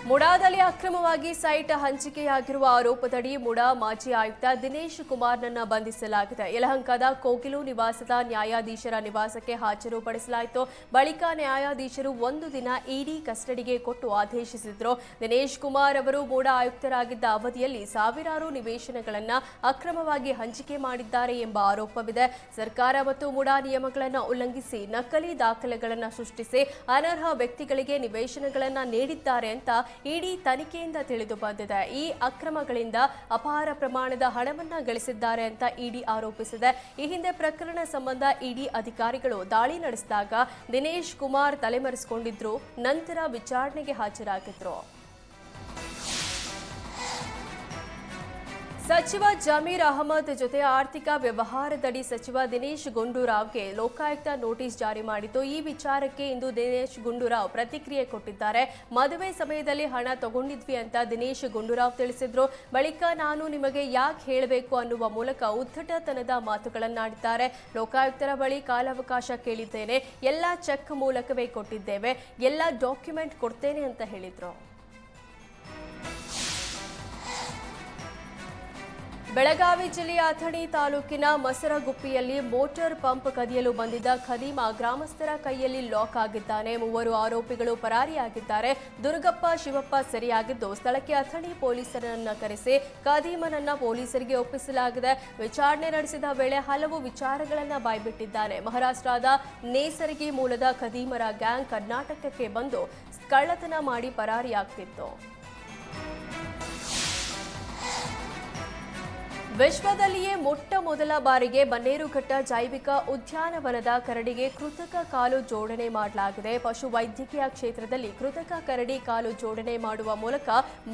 ಮುಡಾದಲ್ಲಿ ಅಕ್ರಮವಾಗಿ ಸೈಟ್ ಹಂಚಿಕೆಯಾಗಿರುವ ಆರೋಪದಡಿ ಮುಡಾ ಮಾಜಿ ಆಯುಕ್ತ ದಿನೇಶ್ ಕುಮಾರ್ನನ್ನ ಬಂಧಿಸಲಾಗಿದೆ. ಯಲಹಂಕದ ಕೋಗಿಲು ನಿವಾಸದ ನ್ಯಾಯಾಧೀಶರ ನಿವಾಸಕ್ಕೆ ಹಾಜರುಪಡಿಸಲಾಯಿತು. ಬಳಿಕ ನ್ಯಾಯಾಧೀಶರು 1 ದಿನ ಇಡಿ ಕಸ್ಟಡಿಗೆ ಕೊಟ್ಟು ಆದೇಶಿಸಿದ್ರು. ದಿನೇಶ್ ಕುಮಾರ್ ಅವರು ಮುಡಾ ಆಯುಕ್ತರಾಗಿದ್ದ ಅವಧಿಯಲ್ಲಿ ಸಾವಿರಾರು ನಿವೇಶನಗಳನ್ನು ಅಕ್ರಮವಾಗಿ ಹಂಚಿಕೆ ಮಾಡಿದ್ದಾರೆ ಎಂಬ ಆರೋಪವಿದೆ. ಸರ್ಕಾರ ಮತ್ತು ಮುಡಾ ನಿಯಮಗಳನ್ನು ಉಲ್ಲಂಘಿಸಿ ನಕಲಿ ದಾಖಲೆಗಳನ್ನು ಸೃಷ್ಟಿಸಿ ಅನರ್ಹ ವ್ಯಕ್ತಿಗಳಿಗೆ ನಿವೇಶನಗಳನ್ನು ನೀಡಿದ್ದಾರೆ ಅಂತ ಇಡಿ ತನಿಖೆಯಿಂದ ತಿಳಿದು ಬಂದಿದೆ. ಈ ಅಕ್ರಮಗಳಿಂದ ಅಪಾರ ಪ್ರಮಾಣದ ಹಣವನ್ನ ಗಳಿಸಿದ್ದಾರೆ ಅಂತ ಇಡಿ ಆರೋಪಿಸಿದೆ. ಈ ಹಿಂದೆ ಪ್ರಕರಣ ಸಂಬಂಧ ಇಡಿ ಅಧಿಕಾರಿಗಳು ದಾಳಿ ನಡೆಸಿದಾಗ ದಿನೇಶ್ ಕುಮಾರ್ ತಲೆಮರೆಸಿಕೊಂಡಿದ್ರು. ನಂತರ ವಿಚಾರಣೆಗೆ ಹಾಜರಾಗಿದ್ರು. ಸಚಿವ ಜಮೀರ್ ಅಹಮದ್ ಜೊತೆ ಆರ್ಥಿಕ ವ್ಯವಹಾರದಡಿ ಸಚಿವ ದಿನೇಶ್ ಗುಂಡೂರಾವ್ಗೆ ಲೋಕಾಯುಕ್ತ ನೋಟಿಸ್ ಜಾರಿ ಮಾಡಿದ್ದು. ಈ ವಿಚಾರಕ್ಕೆ ಇಂದು ದಿನೇಶ್ ಗುಂಡೂರಾವ್ ಪ್ರತಿಕ್ರಿಯೆ ಕೊಟ್ಟಿದ್ದಾರೆ. ಮದುವೆ ಸಮಯದಲ್ಲಿ ಹಣ ತಗೊಂಡಿದ್ವಿ ಅಂತ ದಿನೇಶ್ ಗುಂಡೂರಾವ್ ತಿಳಿಸಿದ್ರು. ಬಳಿಕ ನಾನು ನಿಮಗೆ ಯಾಕೆ ಹೇಳಬೇಕು ಅನ್ನುವ ಮೂಲಕ ಉದ್ದಟತನದ ಮಾತುಗಳನ್ನಾಡಿದ್ದಾರೆ. ಲೋಕಾಯುಕ್ತರ ಬಳಿ ಕಾಲಾವಕಾಶ ಕೇಳಿದ್ದೇನೆ, ಎಲ್ಲ ಚೆಕ್ ಮೂಲಕವೇ ಕೊಟ್ಟಿದ್ದೇವೆ, ಎಲ್ಲ ಡಾಕ್ಯುಮೆಂಟ್ ಕೊಡ್ತೇನೆ ಅಂತ ಹೇಳಿದ್ರು. ಬೆಳಗಾವಿ ಜಿಲ್ಲೆಯ ಅಥಣಿ ತಾಲೂಕಿನ ಮಸರಗುಪ್ಪಿಯಲ್ಲಿ ಮೋಟಾರ್ ಪಂಪ್ ಕದಿಯಲು ಬಂದಿದ್ದ ಖದೀಮ ಗ್ರಾಮಸ್ಥರ ಕೈಯಲ್ಲಿ ಲಾಕ್ ಆಗಿದ್ದಾನೆ. 3 ಆರೋಪಿಗಳು ಪರಾರಿಯಾಗಿದ್ದಾರೆ. ದುರ್ಗಪ್ಪ ಶಿವಪ್ಪ ಸೆರೆಯಾಗಿದ್ದು, ಸ್ಥಳಕ್ಕೆ ಅಥಣಿ ಪೊಲೀಸರನ್ನ ಕರೆಸಿ ಖದೀಮನನ್ನ ಪೊಲೀಸರಿಗೆ ಒಪ್ಪಿಸಲಾಗಿದೆ. ವಿಚಾರಣೆ ನಡೆಸಿದ ವೇಳೆ ಹಲವು ವಿಚಾರಗಳನ್ನ ಬಾಯ್ಬಿಟ್ಟಿದ್ದಾನೆ. ಮಹಾರಾಷ್ಟ್ರದ ನೇಸರಗಿ ಮೂಲದ ಖದೀಮರ ಗ್ಯಾಂಗ್ ಕರ್ನಾಟಕಕ್ಕೆ ಬಂದು ಕಳ್ಳತನ ಮಾಡಿ ಪರಾರಿಯಾಗ್ತಿತ್ತು. ವಿಶ್ವದಲ್ಲಿಯೇ ಮೊಟ್ಟ ಮೊದಲ ಬಾರಿಗೆ ಬನ್ನೇರುಘಟ್ಟ ಜೈವಿಕ ಉದ್ಯಾನವನದ ಕರಡಿಗೆ ಕೃತಕ ಕಾಲು ಜೋಡಣೆ ಮಾಡಲಾಗಿದೆ. ಪಶು ವೈದ್ಯಕೀಯ ಕ್ಷೇತ್ರದಲ್ಲಿ ಕೃತಕ ಕರಡಿ ಕಾಲು ಜೋಡಣೆ ಮಾಡುವ ಮೂಲಕ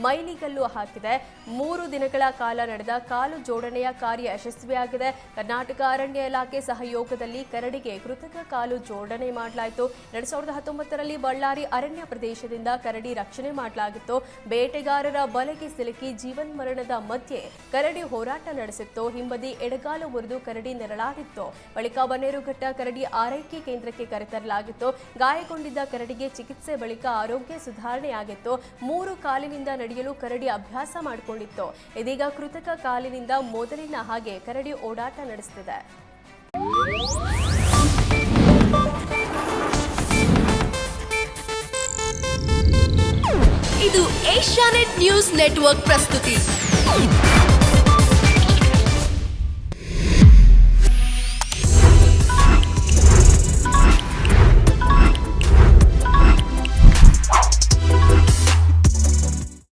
ಮೈಲಿಗಲ್ಲು ಹಾಕಿದೆ. 3 ದಿನಗಳ ಕಾಲ ನಡೆದ ಕಾಲು ಜೋಡಣೆಯ ಕಾರ್ಯ ಯಶಸ್ವಿಯಾಗಿದೆ. ಕರ್ನಾಟಕ ಅರಣ್ಯ ಇಲಾಖೆ ಸಹಯೋಗದಲ್ಲಿ ಕರಡಿಗೆ ಕೃತಕ ಕಾಲು ಜೋಡಣೆ ಮಾಡಲಾಯಿತು. 2019ರಲ್ಲಿ ಬಳ್ಳಾರಿ ಅರಣ್ಯ ಪ್ರದೇಶದಿಂದ ಕರಡಿ ರಕ್ಷಣೆ ಮಾಡಲಾಗಿತ್ತು. ಬೇಟೆಗಾರರ ಬಲೆಗೆ ಸಿಲುಕಿ ಜೀವನ್ಮರಣದ ಮಧ್ಯೆ ಕರಡಿ ಹೋರಾಟ ನಡೆಸಿತ್ತು. ಹಿಂಬದಿ ಎಡಗಾಲು ಮುರಿದು ಕರಡಿ ನೆರಳಾಗಿತ್ತು. ಬಳಿಕ ಬನ್ನೇರುಘಟ್ಟ ಕರಡಿ ಆರೈಕೆ ಕೇಂದ್ರಕ್ಕೆ ಕರೆತರಲಾಗಿತ್ತು. ಗಾಯಗೊಂಡಿದ್ದ ಕರಡಿಗೆ ಚಿಕಿತ್ಸೆ ಬಳಿಕ ಆರೋಗ್ಯ ಸುಧಾರಣೆಯಾಗಿತ್ತು. 3 ಕಾಲಿನಿಂದ ನಡೆಯಲು ಕರಡಿ ಅಭ್ಯಾಸ ಮಾಡಿಕೊಂಡಿತ್ತು. ಇದೀಗ ಕೃತಕ ಕಾಲಿನಿಂದ ಮೊದಲಿನ ಹಾಗೆ ಕರಡಿ ಓಡಾಟ ನಡೆಸುತ್ತಿದೆ. ಇದು ಏಷ್ಯಾನೆಟ್ ನ್ಯೂಸ್ ನೆಟ್ವರ್ಕ್ ಪ್ರಸ್ತುತಿ.